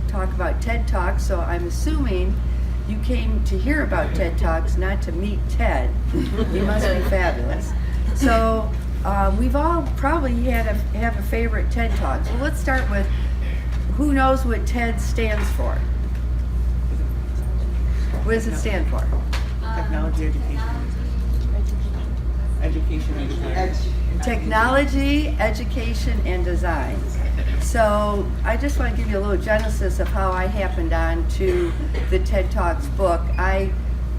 talk about TED Talks, so I'm assuming you came to hear about TED Talks, not to meet Ted. He must be fabulous. So we've all probably have a favorite TED Talk. So let's start with, who knows what TED stands for? What does it stand for? Technology, education, and design. Technology, education, and design. So I just want to give you a little genesis of how I happened on to the TED Talks book. I,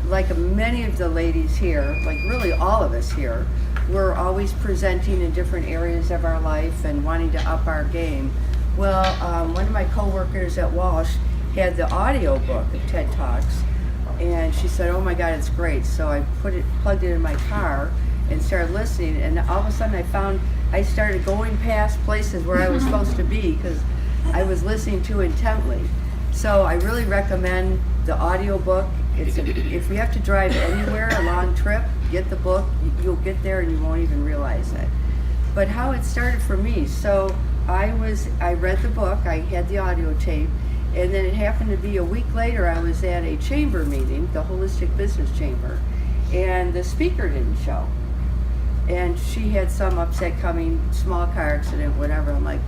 like many of the ladies here, like really all of us here, we're always presenting in different areas of our life and wanting to up our game. Well, one of my coworkers at Walsh had the audio book of TED Talks, and she said, "Oh my God, it's great." So I plugged it in my car and started listening, and all of a sudden I started going past places where I was supposed to be because I was listening too intently. So I really recommend the audio book. If you have to drive anywhere, a long trip, get the book. You'll get there and you won't even realize it. But how it started for me, so I read the book, I had the audio tape, and then it happened to be a week later I was at a chamber meeting, the Holistic Business Chamber, and the speaker didn't show. And she had some upset coming, small car accident, whatever. I'm like,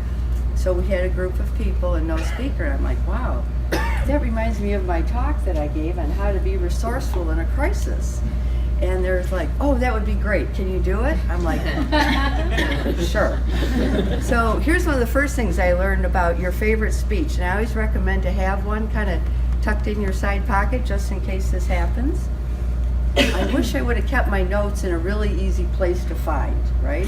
so we had a group of people and no speaker. I'm like, wow, that reminds me of my talk that I gave on how to be resourceful in a crisis. And they're like, oh, that would be great. Can you do it? I'm like, sure. So here's one of the first things I learned about your favorite speech. And I always recommend to have one kind of tucked in your side pocket just in case this happens. I wish I would have kept my notes in a really easy place to find, right?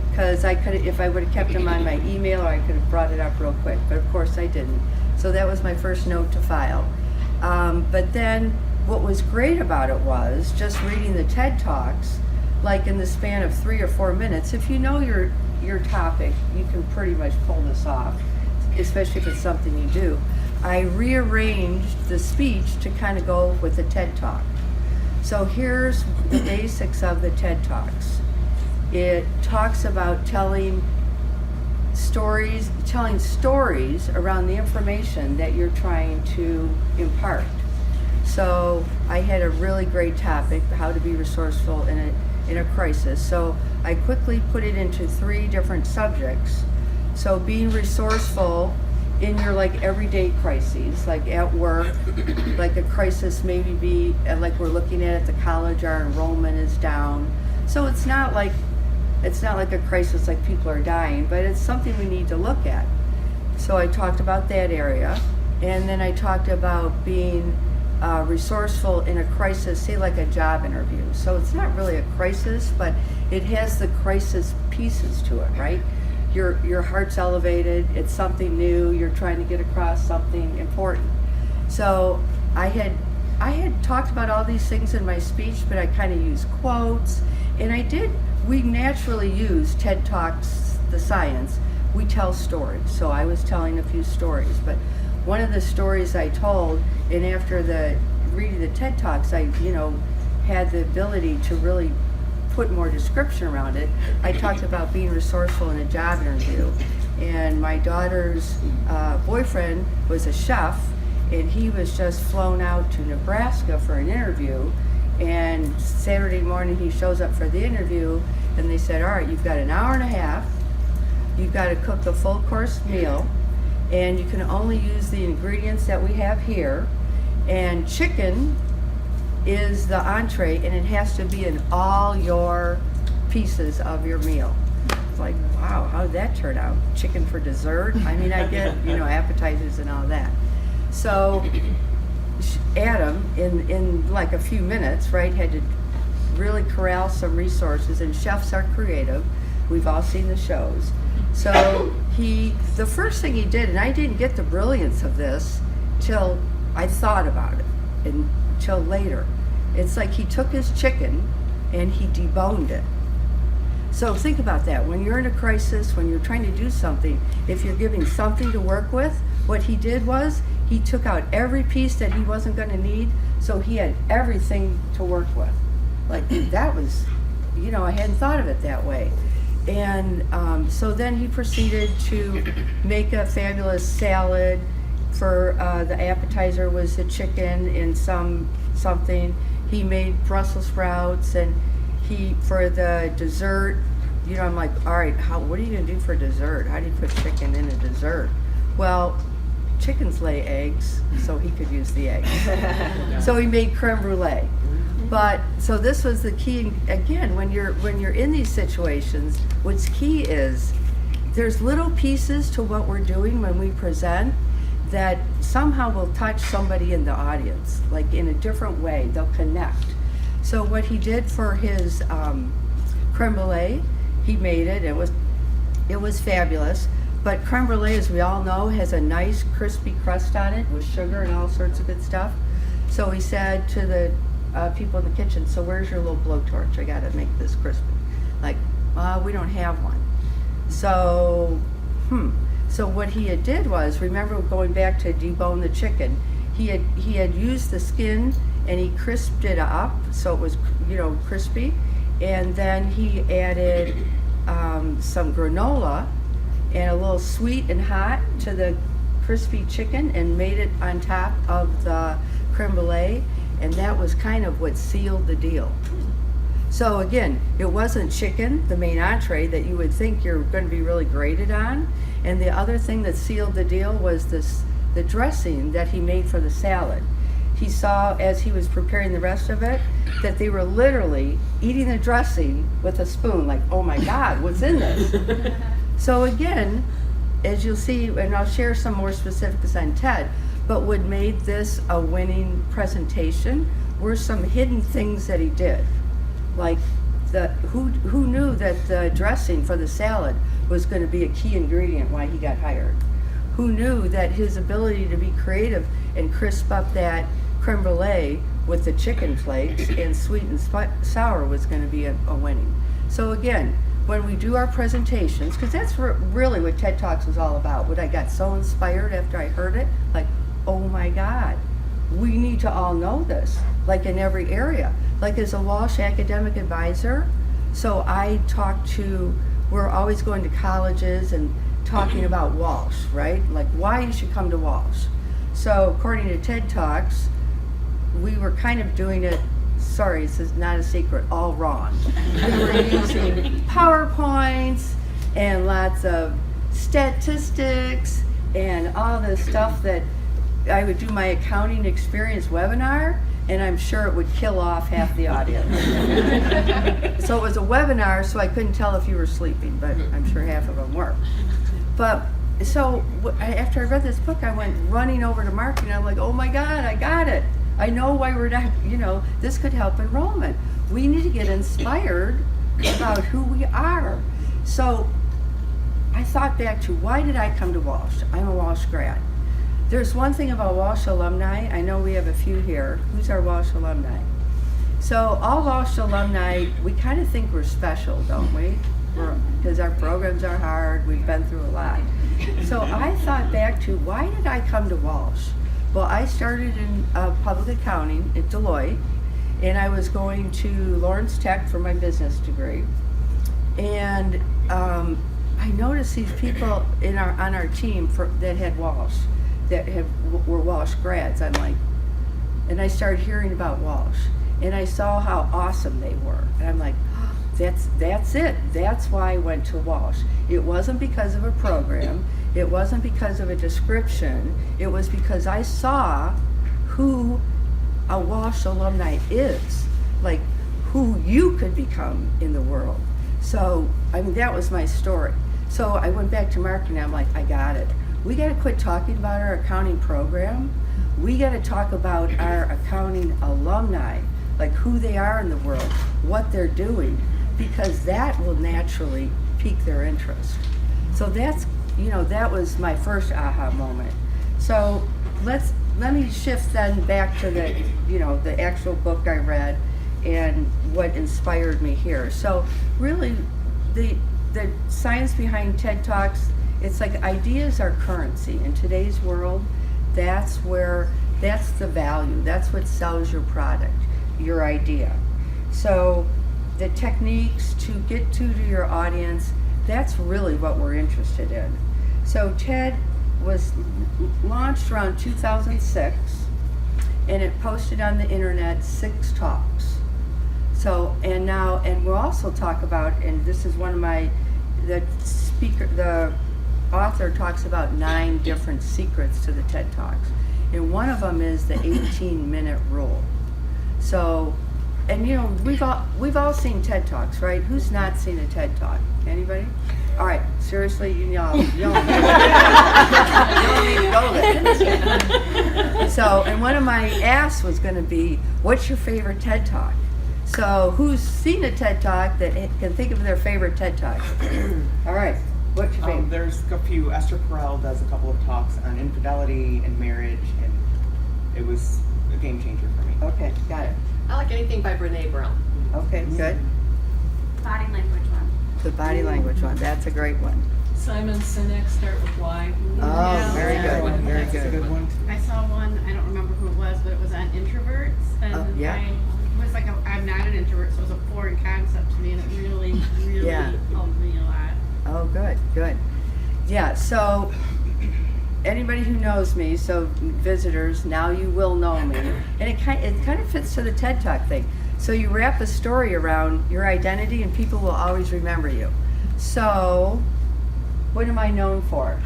Because I could, if I would have kept them on my email, or I could have brought it up real quick. But of course I didn't. So that was my first note to file. But then what was great about it was just reading the TED Talks, like in the span of 3 or 4 minutes. If you know your topic, you can pretty much pull this off, especially if it's something you do. I rearranged the speech to kind of go with the TED Talk. So here's the basics of the TED Talks. It talks about telling stories around the information that you're trying to impart. So I had a really great topic, how to be resourceful in a crisis. So I quickly put it into 3 different subjects. So being resourceful in your everyday crises, like at work, like a crisis maybe be like we're looking at the college, our enrollment is down. So it's not like a crisis like people are dying, but it's something we need to look at. So I talked about that area, and then I talked about being resourceful in a crisis, say like a job interview. So it's not really a crisis, but it has the crisis pieces to it, right? Your heart's elevated, it's something new, you're trying to get across something important. So I had talked about all these things in my speech, but I kind of used quotes, and we naturally use TED Talks, the science, we tell stories. So I was telling a few stories, but one of the stories I told, and after reading the TED Talks, I had the ability to really put more description around it. I talked about being resourceful in a job interview, and my daughter's boyfriend was a chef, and he was just flown out to Nebraska for an interview, and Saturday morning he shows up for the interview, and they said, all right, you've got an hour and a half, you've got to cook a full course meal, and you can only use the ingredients that we have here, and chicken is the entree, and it has to be in all your pieces of your meal. It's like, wow, how did that turn out? Chicken for dessert? I mean, I get, appetizers and all that. So Adam, in like a few minutes, right, had to really corral some resources, and chefs are creative. We've all seen the shows. So the first thing he did, and I didn't get the brilliance of this till I thought about it, until later. It's like he took his chicken and he deboned it. So think about that. When you're in a crisis, when you're trying to do something, if you're giving something to work with, what he did was he took out every piece that he wasn't going to need, so he had everything to work with. Like, that was, I hadn't thought of it that way. And so then he proceeded to make a fabulous salad. For the appetizer was the chicken and something. He made Brussels sprouts, and for the dessert, you know, I'm like, all right, what are you gonna do for dessert? How do you put chicken in a dessert? Well, chickens lay eggs, so he could use the eggs. So he made creme brulee. But so this was the key again. When you're in these situations, what's key is there's little pieces to what we're doing when we present that somehow will touch somebody in the audience, like in a different way. They'll connect. So what he did for his creme brulee, he made it. It was fabulous. But creme brulee, as we all know, has a nice crispy crust on it with sugar and all sorts of good stuff. So he said to the people in the kitchen, so where's your little blowtorch? I gotta make this crispy. Like, we don't have one. So, So what he had did was, remember going back to debone the chicken, he had used the skin and he crisped it up so it was, you know, crispy. And then he added some granola and a little sweet and hot to the crispy chicken and made it on top of the creme brulee. And that was kind of what sealed the deal. So again, it wasn't chicken, the main entree, that you would think you're going to be really graded on. And the other thing that sealed the deal was the dressing that he made for the salad. He saw, as he was preparing the rest of it, that they were literally eating the dressing with a spoon, like, oh my God, what's in this? So again, as you'll see, and I'll share some more specifics on Ted, but what made this a winning presentation were some hidden things that he did. Like, who knew that the dressing for the salad was going to be a key ingredient why he got hired? Who knew that his ability to be creative and crisp up that creme brulee with the chicken flakes and sweet and sour was going to be a winning? So again, when we do our presentations, because that's really what TED Talks was all about, what I got so inspired after I heard it, like, oh my God, we need to all know this, like in every area. Like as a Walsh academic advisor, so we're always going to colleges and talking about Walsh, right? Like why you should come to Walsh. So according to TED Talks, we were kind of doing it, sorry, this is not a secret, all wrong. We were using PowerPoints and lots of statistics and all this stuff that I would do my accounting experience webinar, and I'm sure it would kill off half the audience. So it was a webinar, so I couldn't tell if you were sleeping, but I'm sure half of them were. But so after I read this book, I went running over to marketing. I'm like, oh my God, I got it. I know why we're not, this could help enrollment. We need to get inspired about who we are. So I thought back to, why did I come to Walsh? I'm a Walsh grad. There's one thing about Walsh alumni. I know we have a few here. Who's our Walsh alumni? So all Walsh alumni, we kind of think we're special, don't we? Because our programs are hard. We've been through a lot. So I thought back to, why did I come to Walsh? Well, I started in public accounting at Deloitte, and I was going to Lawrence Tech for my business degree. And I noticed these people on our team that had Walsh, that were Walsh grads. I'm like, and I started hearing about Walsh, and I saw how awesome they were, and I'm like, oh, that's it. That's why I went to Walsh. It wasn't because of a program. It wasn't because of a description. It was because I saw who a Walsh alumni is, like who you could become in the world. So, I mean, that was my story. So I went back to marketing. I'm like, I got it. We got to quit talking about our accounting program. We got to talk about our accounting alumni, like who they are in the world, what they're doing, because that will naturally pique their interest. So that's, that was my first aha moment. So let me shift then back to the actual book I read and what inspired me here. So really, the science behind TED Talks, it's like ideas are currency. In today's world, that's the value. That's what sells your product, your idea. So the techniques to get to your audience, that's really what we're interested in. So TED was launched around 2006, and it posted on the internet 6 talks. So, and we'll also talk about, and this is one of the author talks about 9 different secrets to the TED Talks. And one of them is the 18-minute rule. So, and you know, we've all seen TED Talks, right? Who's not seen a TED Talk? Anybody? All right, seriously, you don't need to go there. So, and one of my asks was going to be, what's your favorite TED Talk? So, who's seen a TED Talk that can think of their favorite TED Talk? All right, what's your favorite? There's a few. Esther Perel does a couple of talks on infidelity and marriage, and it was a game changer for me. Okay, got it. I like anything by Brene Brown. Okay, good. Body language one. The body language one, that's a great one. Simon Sinek, Start With Why. Oh, very Yeah. good, very That's a good. good one. I saw one, I don't remember who it was, but it was on introverts. And yeah. I was like, I'm not an introvert, so it was a foreign concept to me, and it really Yeah. helped me a lot. Oh, good, good. Yeah, so anybody who knows me, so visitors, now you will know me. And it kind of fits to the TED Talk thing. So you wrap a story around your identity and people will always remember you. So, what am I known for?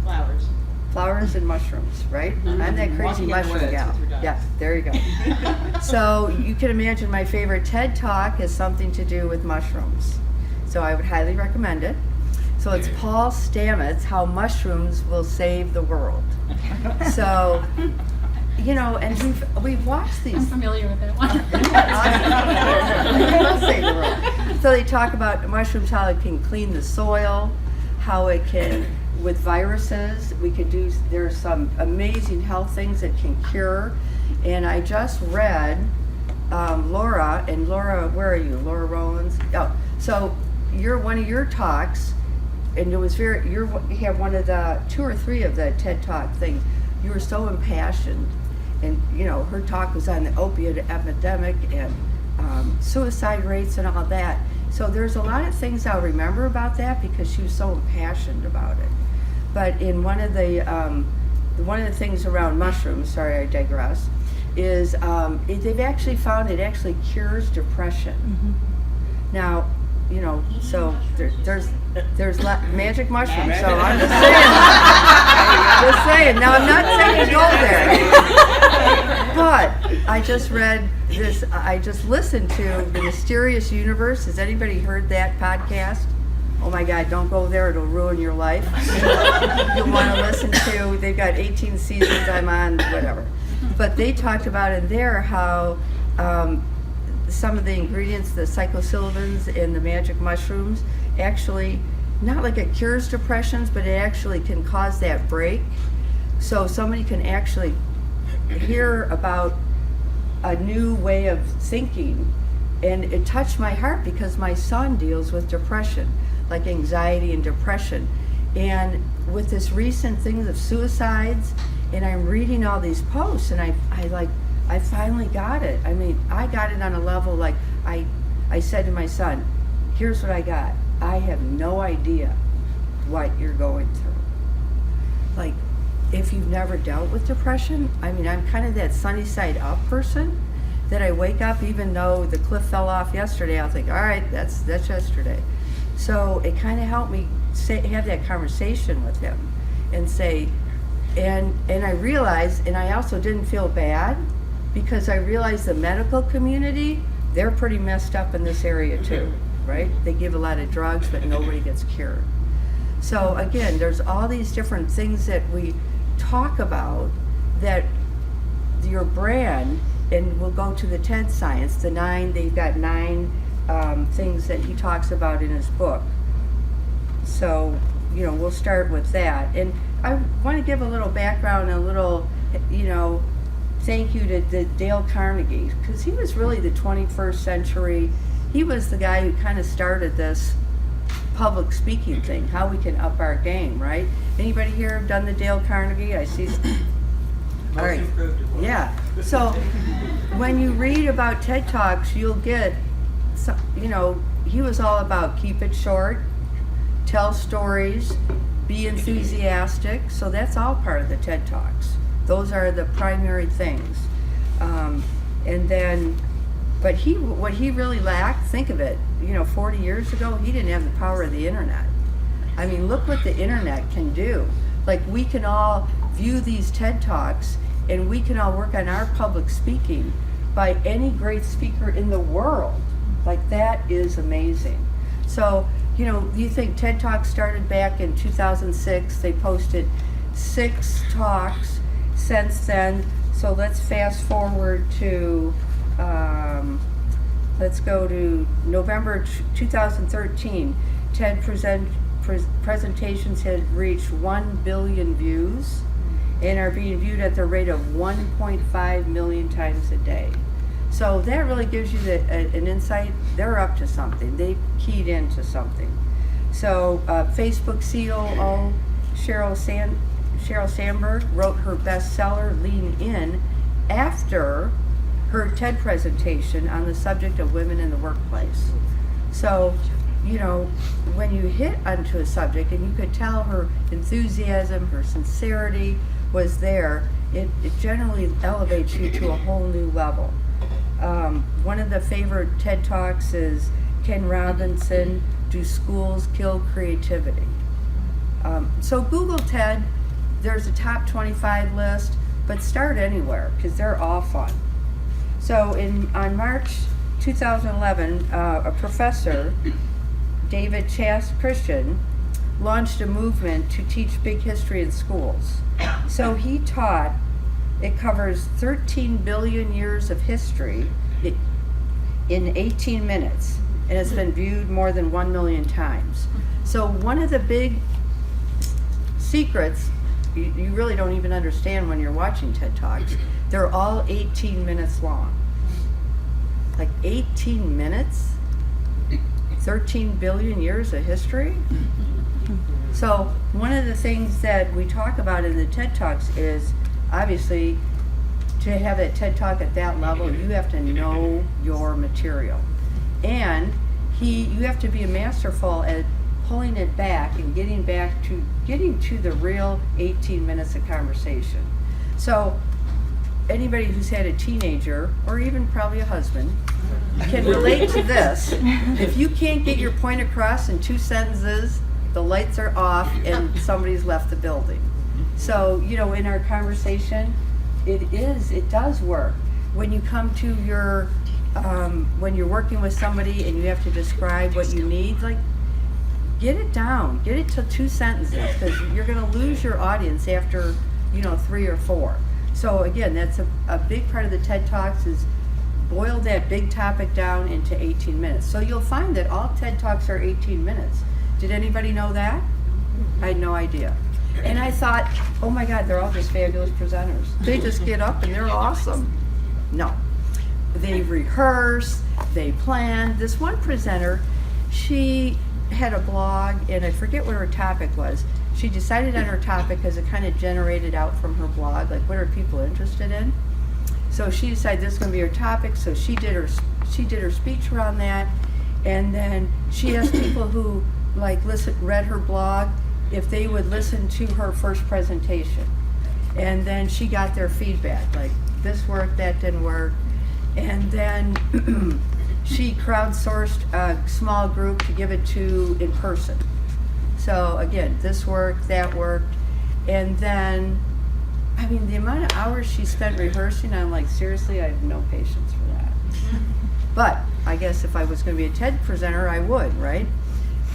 Flowers. Flowers and mushrooms, right? I'm that crazy Walking in the mushroom woods gal. with your dogs. Yeah, there you go. So you can imagine my favorite TED Talk has something to do with mushrooms. So I would highly recommend it. So it's Paul Stamets, How Mushrooms Will Save the World. So, you know, and we've watched I'm these. familiar with that one. Will save the world. So they talk about mushrooms, how it can clean the soil, how it can, with viruses, we could do, there's some amazing health things it can cure. And I just read Laura, and Laura, where are you? Laura Rollins? Oh, so one of your talks, and it was you have one of the 2 or 3 of the TED Talk things. You were so impassioned, and you know her talk was on the opiate epidemic and suicide rates and all that. So there's a lot of things I'll remember about that because she was so impassioned about it. But in one of the things around mushrooms, sorry I digress, is they've actually found it actually cures depression. Mm-hmm. Now, you know, so there's magic mushrooms. So I'm just saying. Now I'm not saying to go there, but I just read this. I just listened to The Mysterious Universe. Has anybody heard that podcast? Oh my God, don't go there, it'll ruin your life. You'll want to listen to, they've got 18 seasons, I'm on, whatever. But they talked about in there how some of the ingredients, the psilocybins and the magic mushrooms, actually, not like it cures depressions, but it actually can cause that break. So somebody can actually hear about a new way of thinking. And it touched my heart because my son deals with depression, like anxiety and depression. And with this recent thing of suicides, and I'm reading all these posts, and I finally got it. I mean, I got it on a level like I said to my son, here's what I got. I have no idea what you're going through. Like, if you've never dealt with depression, I mean, I'm kind of that sunny side up person that I wake up, even though the cliff fell off yesterday, I'll think, all right, that's yesterday. So it kind of helped me have that conversation with him and say, and I realized, and I also didn't feel bad because I realized the medical community, they're pretty messed up in this area too, right? They give a lot of drugs, but nobody gets cured. So again, there's all these different things that we talk about that your brand, and we'll go to the TED Science, they've got 9 things that he talks about in his book. So, you know, we'll start with that. And I want to give a little background, a little, you know, thank you to Dale Carnegie, because he was really the 21st century. He was the guy who kind of started this public speaking thing, how we can up our game, right? Anybody here have done the Dale Carnegie? I see. All right. Yeah. So when you read about TED Talks, you'll get so, you know, he was all about keep it short, tell stories, be enthusiastic. So that's all part of the TED Talks. Those are the primary things. And then, but what he really lacked, think of it, you know, 40 years ago, he didn't have the power of the internet. I mean, look what the internet can do. Like, we can all view these TED Talks and we can all work on our public speaking by any great speaker in the world. Like, that is amazing. So, you know, you think TED Talks started back in 2006. They posted 6 talks since then. So let's fast forward to, let's go to November 2013. TED presentations had reached 1 billion views and are being viewed at the rate of 1.5 million times a day. So that really gives you an insight. They're up to something. They keyed into something. So Facebook COO Sheryl Sandberg wrote her bestseller Lean In after her TED presentation on the subject of women in the workplace. So, you know, when you hit onto a subject and you could tell her enthusiasm, her sincerity was there, it generally elevates you to a whole new level. One of the favorite TED Talks is Ken Robinson, Do Schools Kill Creativity? So Google TED, there's a top 25 list, but start anywhere because they're all fun. So on March 2011, a professor, David Christian, launched a movement to teach big history in schools. So he taught, it covers 13 billion years of history in 18 minutes, and it's been viewed more than 1 million times. So one of the big secrets, you really don't even understand when you're watching TED Talks, they're all 18 minutes long. Like 18 minutes? 13 billion years of history? So one of the things that we talk about in the TED Talks is, obviously, to have a TED Talk at that level, you have to know your material. And you have to be masterful at pulling it back and getting to the real 18 minutes of conversation. So anybody who's had a teenager, or even probably a husband, can relate to this. If you can't get your point across in 2 sentences, the lights are off and somebody's left the building. So, you know, in our conversation, it does work. When you come to your, when you're working with somebody and you have to describe what you need, like, get it down, get it to 2 sentences, because you're gonna lose your audience after, you know, 3 or 4. So again, that's a big part of the TED Talks is boil that big topic down into 18 minutes. So you'll find that all TED Talks are 18 minutes. Did anybody know that? I had no idea. And I thought, oh my God, they're all just fabulous presenters. They just get up and they're awesome. No. They rehearse, they plan. This one presenter, she had a blog, and I forget what her topic was. She decided on her topic because it kind of generated out from her blog, like what are people interested in? So she decided this is going to be her topic, so she did her speech around that, and then she asked people who read her blog if they would listen to her first presentation. And then she got their feedback, like this worked, that didn't work. And then she crowdsourced a small group to give it to in person. So again, this worked, that worked. And then, I mean, the amount of hours she spent rehearsing, I'm like, seriously, I have no patience for that. But I guess if I was going to be a TED presenter, I would, right?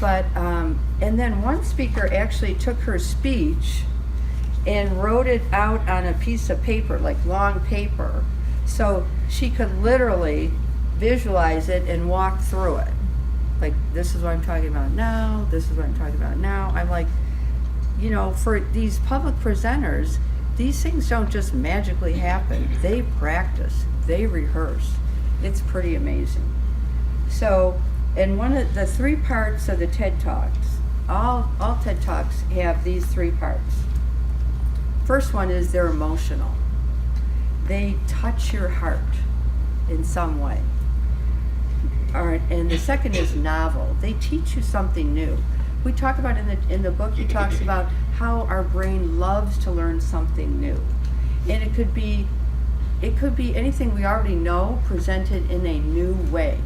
But, and then one speaker actually took her speech and wrote it out on a piece of paper, like long paper, so she could literally visualize it and walk through it. Like, this is what I'm talking about now, this is what I'm talking about now. I'm like, you know, for these public presenters, these things don't just magically happen. They practice, they rehearse. It's pretty amazing. So, and one of the 3 parts of the TED Talks, all TED Talks have these 3 parts. First one is they're emotional. They touch your heart in some way. All right, and the second is novel. They teach you something new. We talk about in the book, he talks about how our brain loves to learn something new. And it could be anything we already know presented in a new way.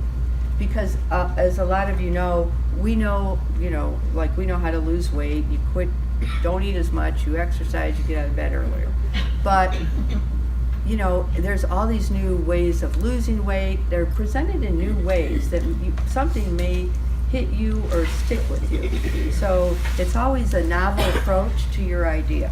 Because as a lot of you know, we know how to lose weight, you quit, don't eat as much, you exercise, you get out of bed earlier. But there's all these new ways of losing weight. They're presented in new ways that something may hit you or stick with you. So it's always a novel approach to your idea.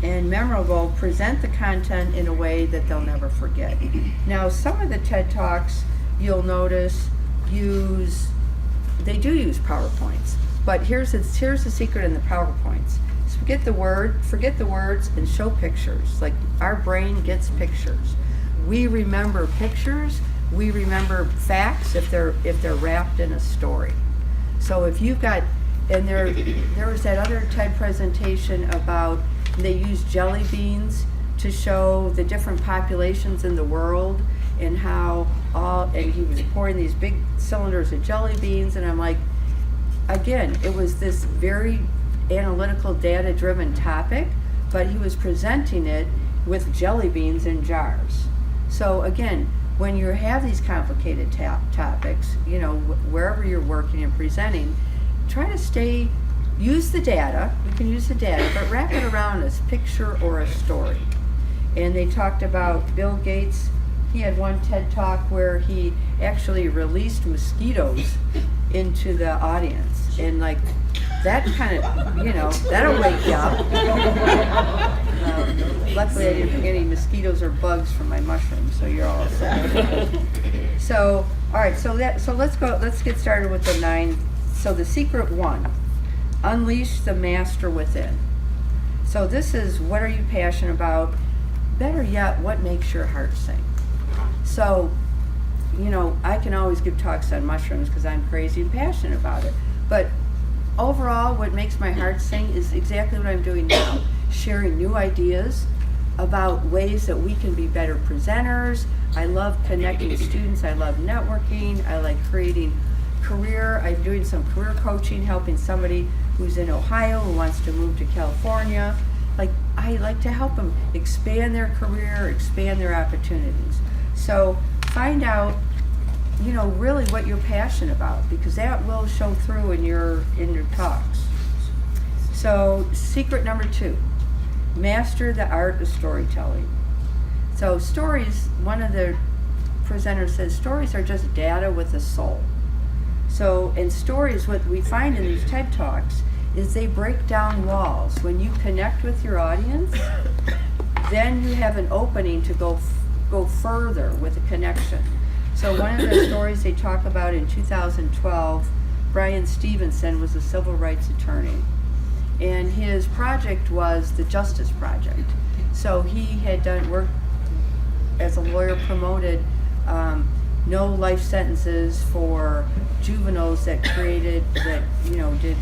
And memorable, present the content in a way that they'll never forget. Now, some of the TED Talks, you'll notice, they do use PowerPoints. But here's the secret in the PowerPoints. Forget the words and show pictures. Like, our brain gets pictures. We remember pictures. We remember facts if they're wrapped in a story. So if you've got, and there was that other TED presentation about, they use jelly beans to show the different populations in the world and how and he was pouring these big cylinders of jelly beans, and I'm like, again, it was this very analytical, data-driven topic, but he was presenting it with jelly beans in jars. So again, when you have these complicated topics, wherever you're working and presenting, try to use the data, you can use the data, but wrap it around a picture or a story. And they talked about Bill Gates. He had one TED Talk where he actually released mosquitoes into the audience. And like, that kind of, that'll wake you up. Luckily I didn't bring any mosquitoes or bugs from my mushrooms, so you're all set. So, all right, so let's get started with the 9. So the secret 1, unleash the master within. So this is, what are you passionate about? Better yet, what makes your heart sing? So, I can always give talks on mushrooms because I'm crazy and passionate about it. But overall, what makes my heart sing is exactly what I'm doing now, sharing new ideas about ways that we can be better presenters. I love connecting students. I love networking. I like creating career. I'm doing some career coaching, helping somebody who's in Ohio who wants to move to California. I like to help them expand their career, expand their opportunities. So find out, really what you're passionate about, because that will show through in your talks. So secret number 2, master the art of storytelling. So stories, one of the presenters says, stories are just data with a soul. So in stories, what we find in these TED Talks is they break down walls. When you connect with your audience, then you have an opening to go further with a connection. So one of the stories they talk about in 2012, Brian Stevenson was a civil rights attorney, and his project was the Justice Project. So he had done work as a lawyer, promoted no life sentences for juveniles that did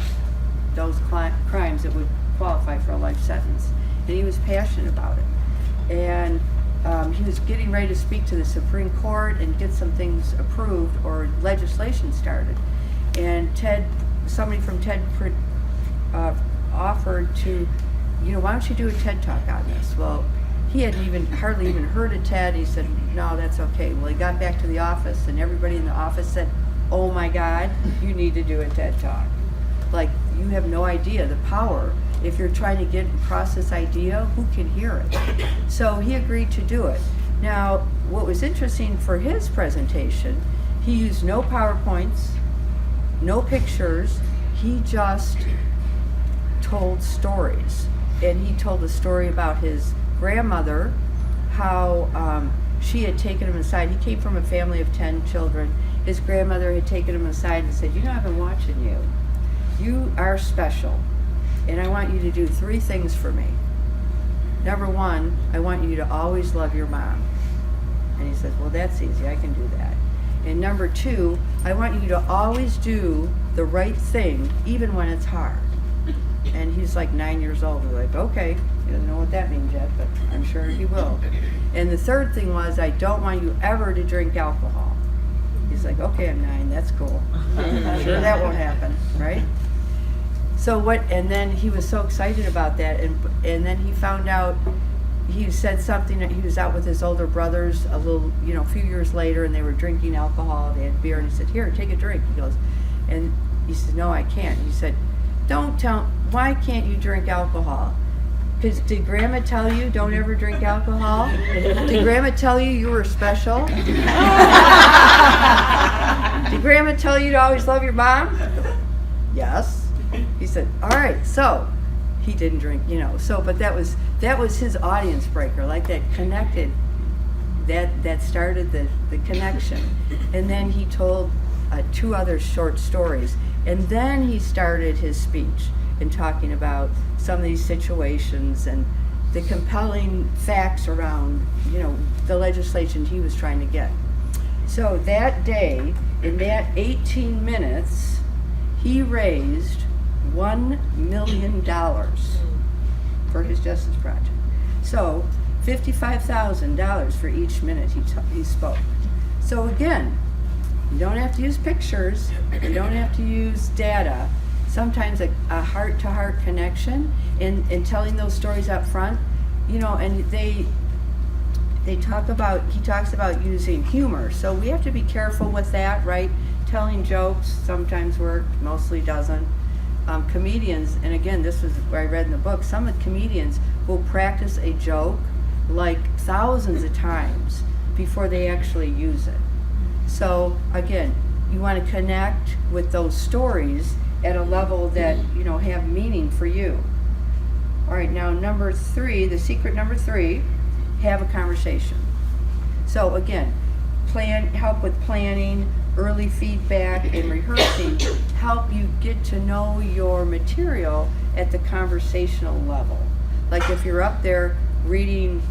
those crimes that would qualify for a life sentence. And he was passionate about it. And he was getting ready to speak to the Supreme Court and get some things approved or legislation started. And somebody from TED offered to, why don't you do a TED Talk on this? Well, he hadn't hardly even heard of TED. He said, no, that's okay. Well, he got back to the office, and everybody in the office said, oh my God, you need to do a TED Talk. Like, you have no idea the power. If you're trying to get across this idea, who can hear it? So he agreed to do it. Now, what was interesting for his presentation, he used no PowerPoints, no pictures. He just told stories. And he told a story about his grandmother, how she had taken him aside. He came from a family of 10 children. His grandmother had taken him aside and said, I've been watching you. You are special, and I want you to do 3 things for me. Number 1, I want you to always love your mom. And he says, well, that's easy, I can do that. And number 2, I want you to always do the right thing, even when it's hard. And he's like 9 years old. We're like, okay, he doesn't know what that means yet, but I'm sure he will. And the third thing was, I don't want you ever to drink alcohol. He's like, okay, I'm 9, that's cool. Sure, that won't happen, right? So and then he was so excited about that, and then he found out, he said something, that he was out with his older brothers a few years later, and they were drinking alcohol, they had beer, and he said, here, take a drink. He goes, and he said, no, I can't. He said, why can't you drink alcohol? Because did Grandma tell you don't ever drink alcohol? Did Grandma tell you you were special? Did Grandma tell you to always love your mom? Yes. He said, all right, so he didn't drink, but that was his audience breaker, like that connected, that started the connection. And then he told 2 other short stories, and then he started his speech and talking about some of these situations and the compelling facts around, the legislation he was trying to get. So that day, in that 18 minutes, he raised $1 million for his Justice Project. So $55,000 for each minute he spoke. So again, you don't have to use pictures, you don't have to use data. Sometimes a heart-to-heart connection in telling those stories up front, and he talks about using humor. So we have to be careful with that, right? Telling jokes sometimes works, mostly doesn't. Comedians, and again, this was where I read in the book, some of the comedians will practice a joke like thousands of times before they actually use it. So again, you want to connect with those stories at a level that, have meaning for you. All right, now number 3, the secret number 3, have a conversation. So again, help with planning, early feedback, and rehearsing help you get to know your material at the conversational level. Like if you're up there reading,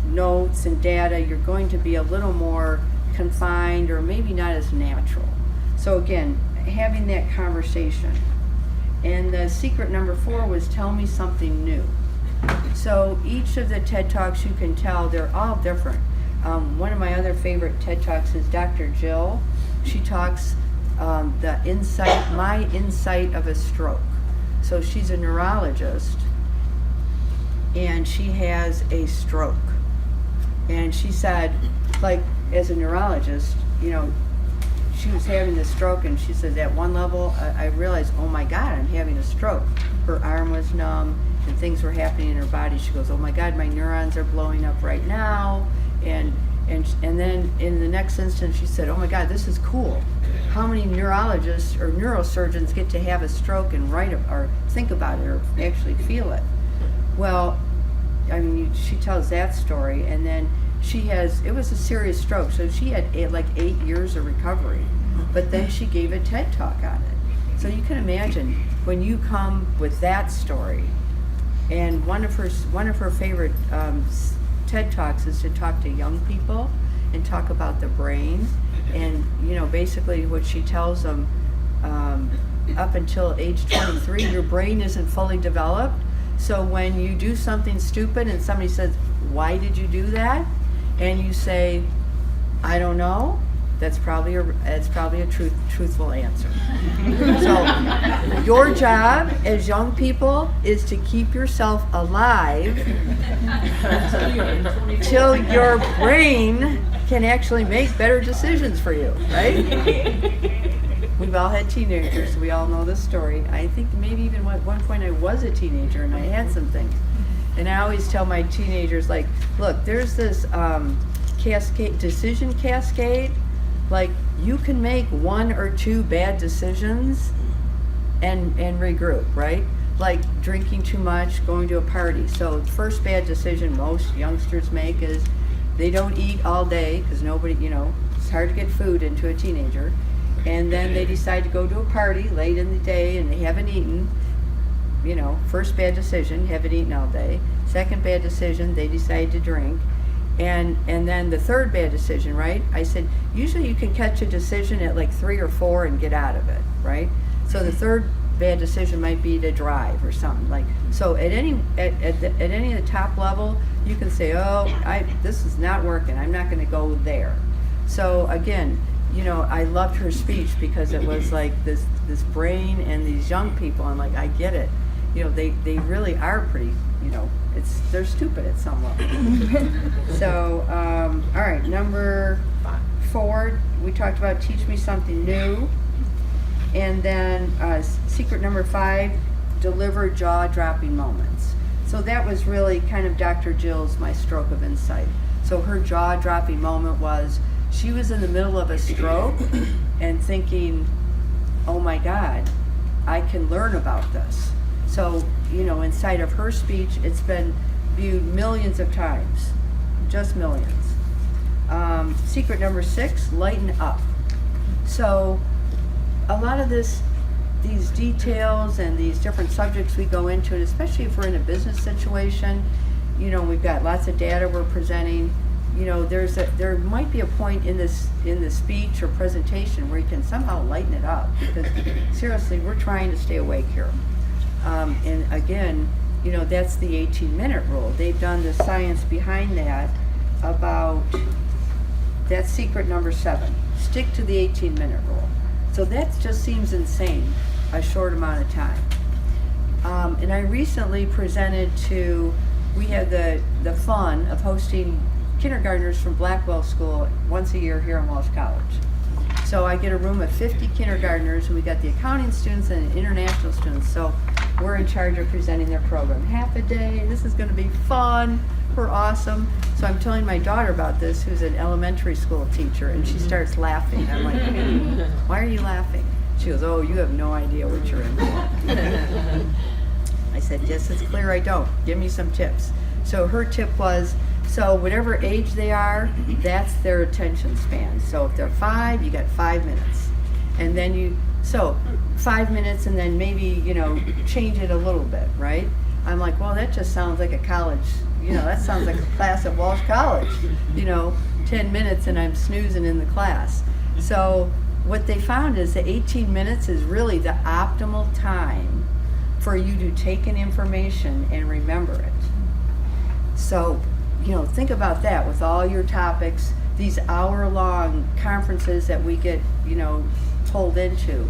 notes and data, you're going to be a little more confined or maybe not as natural. So again, having that conversation. And the secret number 4 was tell me something new. So each of the TED Talks, you can tell they're all different. One of my other favorite TED Talks is Dr. Jill. She talks my insight of a stroke. So she's a neurologist and she has a stroke. And she said, like, as a neurologist, she was having this stroke, and she said at one level I realized, oh my God, I'm having a stroke. Her arm was numb and things were happening in her body. She goes, oh my God, my neurons are blowing up right now. And then in the next instance she said, oh my God, this is cool. How many neurologists or neurosurgeons get to have a stroke and write or think about it or actually feel it? Well, she tells that story, and then it was a serious stroke, so she had 8 years of recovery, but then she gave a TED Talk on it. So you can imagine when you come with that story, and one of her favorite TED Talks is to talk to young people and talk about the brain, and basically what she tells them, up until age 23, your brain isn't fully developed. So when you do something stupid and somebody says, why did you do that? And you say, I don't know, that's probably a truthful answer. So your job as young people is to keep yourself alive till your brain can actually make better decisions for you, right? We've all had teenagers, so we all know this story. I think maybe even at one point I was a teenager and I had some things. And I always tell my teenagers, like, look, there's this decision cascade. Like, you can make 1 or 2 bad decisions and regroup, right? Like drinking too much, going to a party. So the first bad decision most youngsters make is they don't eat all day because nobody, it's hard to get food into a teenager. And then they decide to go to a party late in the day and they haven't eaten. First bad decision, haven't eaten all day. Second bad decision, they decide to drink. And then the third bad decision, right? I said, usually you can catch a decision at 3 or 4 and get out of it, right? So the third bad decision might be to drive or something. So at any of the top level, you can say, oh, this is not working. I'm not going to go there. So again, you know, I loved her speech because it was like this brain and these young people. I'm like, I get it. You know, they really are pretty, you know, they're stupid at some level. So, all right, number 4, we talked about teach me something new. And then secret number 5, deliver jaw-dropping moments. So that was really kind of Dr. Jill's my stroke of insight. So her jaw-dropping moment was she was in the middle of a stroke and thinking, oh my God, I can learn about this. So, you know, inside of her speech, it's been viewed millions of times, just millions. Secret number 6, lighten up. So a lot of these details and these different subjects we go into, and especially if we're in a business situation, you know, we've got lots of data we're presenting. You know, there might be a point in the speech or presentation where you can somehow lighten it up, because seriously, we're trying to stay awake here. And again, you know, that's the 18-minute rule. They've done the science behind that about that's secret number 7. Stick to the 18-minute rule. So that just seems insane, a short amount of time. And I recently presented we had the fun of hosting kindergartners from Blackwell School once a year here in Walsh College. So I get a room of 50 kindergartners, and we got the accounting students and international students. So we're in charge of presenting their program. Half a day, this is going to be fun, we're awesome. So I'm telling my daughter about this, who's an elementary school teacher, and she starts laughing. I'm like, hey, why are you laughing? She goes, oh, you have no idea what you're in for. I said, yes, it's clear I don't. Give me some tips. So her tip was, so whatever age they are, that's their attention span. So if they're 5, you got 5 minutes. And then so 5 minutes, and then maybe, you know, change it a little bit, right? I'm like, well, that just sounds like a college, you know, that sounds like a class at Walsh College. You know, 10 minutes and I'm snoozing in the class. So what they found is that 18 minutes is really the optimal time for you to take in information and remember it. So, you know, think about that with all your topics, these hour-long conferences that we get, you know, pulled into.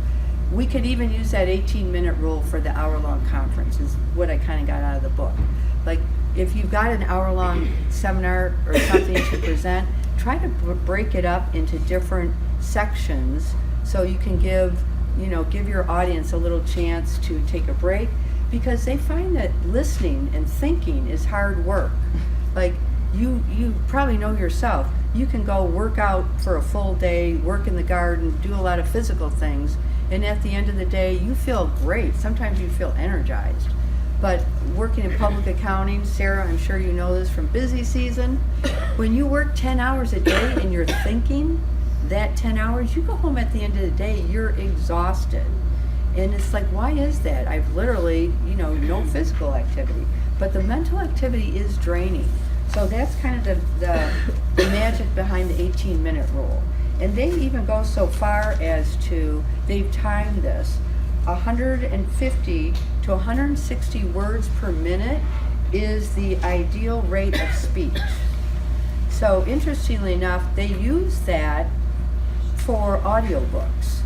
We could even use that 18-minute rule for the hour-long conference, is what I kind of got out of the book. Like, if you've got an hour-long seminar or something to present, try to break it up into different sections so you can give your audience a little chance to take a break, because they find that listening and thinking is hard work. Like, you probably know yourself, you can go work out for a full day, work in the garden, do a lot of physical things, and at the end of the day, you feel great. Sometimes you feel energized. But working in public accounting, Sarah, I'm sure you know this from busy season, when you work 10 hours a day and you're thinking that 10 hours, you go home at the end of the day, you're exhausted. And it's like, why is that? I've literally, no physical activity, but the mental activity is draining. So that's kind of the magic behind the 18-minute rule. And they even go so far as to, they've timed this, 150 to 160 words per minute is the ideal rate of speech. So interestingly enough, they use that for audiobooks.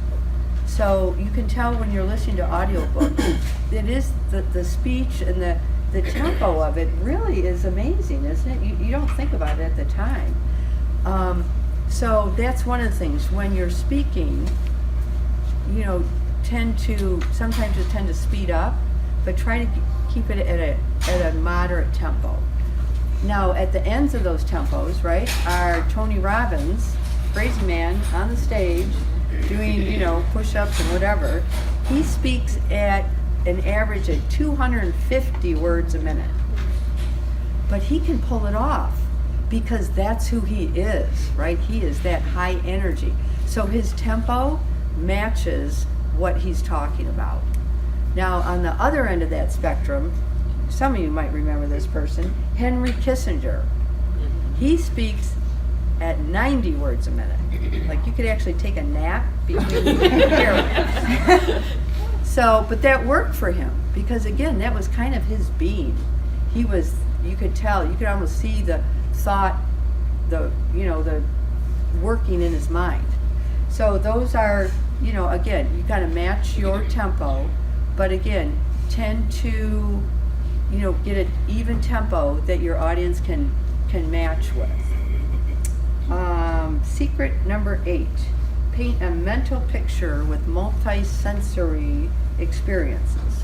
So you can tell when you're listening to audiobooks, it is the speech and the tempo of it really is amazing, isn't it? You don't think about it at the time. So that's one of the things. When you're speaking, sometimes you tend to speed up, but try to keep it at a moderate tempo. Now, at the ends of those tempos, right, are Tony Robbins, crazy man on the stage, doing, push-ups and whatever. He speaks at an average of 250 words a minute. But he can pull it off because that's who he is, right? He is that high energy. So his tempo matches what he's talking about. Now, on the other end of that spectrum, some of you might remember this person, Henry Kissinger. He speaks at 90 words a minute. Like, you could actually take a nap between paragraphs. So, but that worked for him because, again, that was kind of his being. He was, you could tell, you could almost see the thought, the working in his mind. So those are, you know, again, you gotta match your tempo, but again, tend to, you know, get an even tempo that your audience can match with. Secret number 8, paint a mental picture with multi-sensory experiences.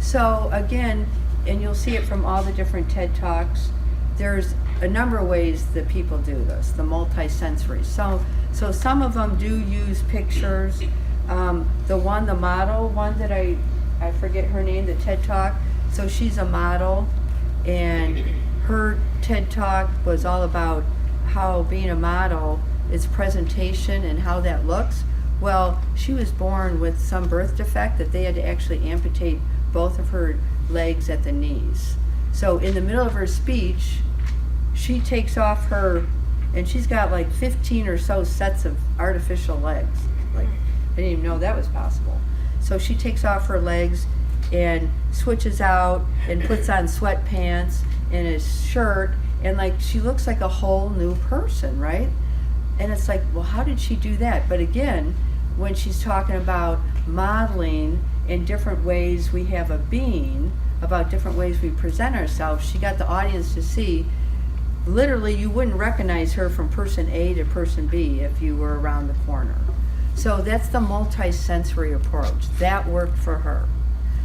So again, and you'll see it from all the different TED Talks, there's a number of ways that people do this, the multi-sensory. So some of them do use pictures. The model one that I forget her name, the TED Talk. So she's a model, and her TED Talk was all about how being a model is presentation and how that looks. Well, she was born with some birth defect that they had to actually amputate both of her legs at the knees. So in the middle of her speech, she takes off her, and she's got like 15 or so sets of artificial legs. Like, I didn't even know that was possible. So she takes off her legs and switches out and puts on sweatpants and a shirt, and like she looks like a whole new person, right? And it's like, well, how did she do that? But again, when she's talking about modeling in different ways we have of being, about different ways we present ourselves, she got the audience to see, literally you wouldn't recognize her from person A to person B if you were around the corner. So that's the multi-sensory approach. That worked for her.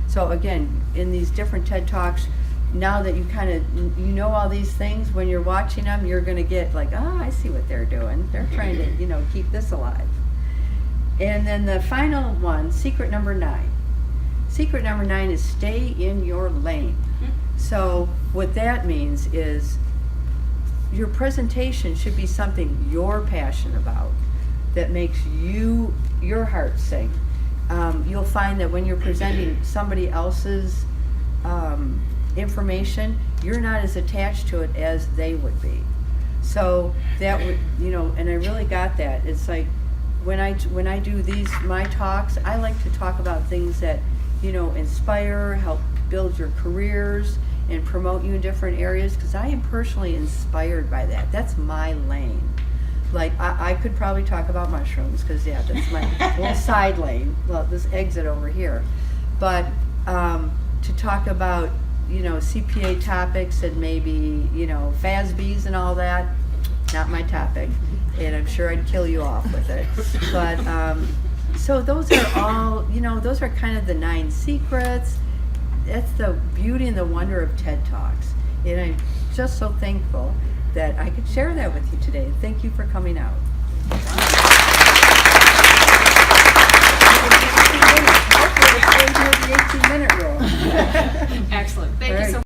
So again, in these different TED Talks, now that you kind of, you know all these things, when you're watching them, you're going to get like, oh, I see what they're doing. They're trying to, you know, keep this alive. And then the final one, secret number 9. Secret number 9 is stay in your lane. So what that means is your presentation should be something you're passionate about, that makes your heart sing. You'll find that when you're presenting somebody else's information, you're not as attached to it as they would be. So that would, you know, and I really got that. It's like when I do my talks, I like to talk about things that, you know, inspire, help build your careers, and promote you in different areas, because I am personally inspired by that. That's my lane. Like, I could probably talk about mushrooms, because, yeah, that's my little side lane, well, this exit over here. But to talk about, you know, CPA topics and maybe, you know, FASBs and all that, not my topic. And I'm sure I'd kill you off with it. But, so those are all, you know, those are kind of the 9 secrets. That's the beauty and the wonder of TED Talks. And I'm just so thankful that I could share that with you today. Thank you for coming out. Hopefully it's the 18-minute rule. Excellent. Thank you so much.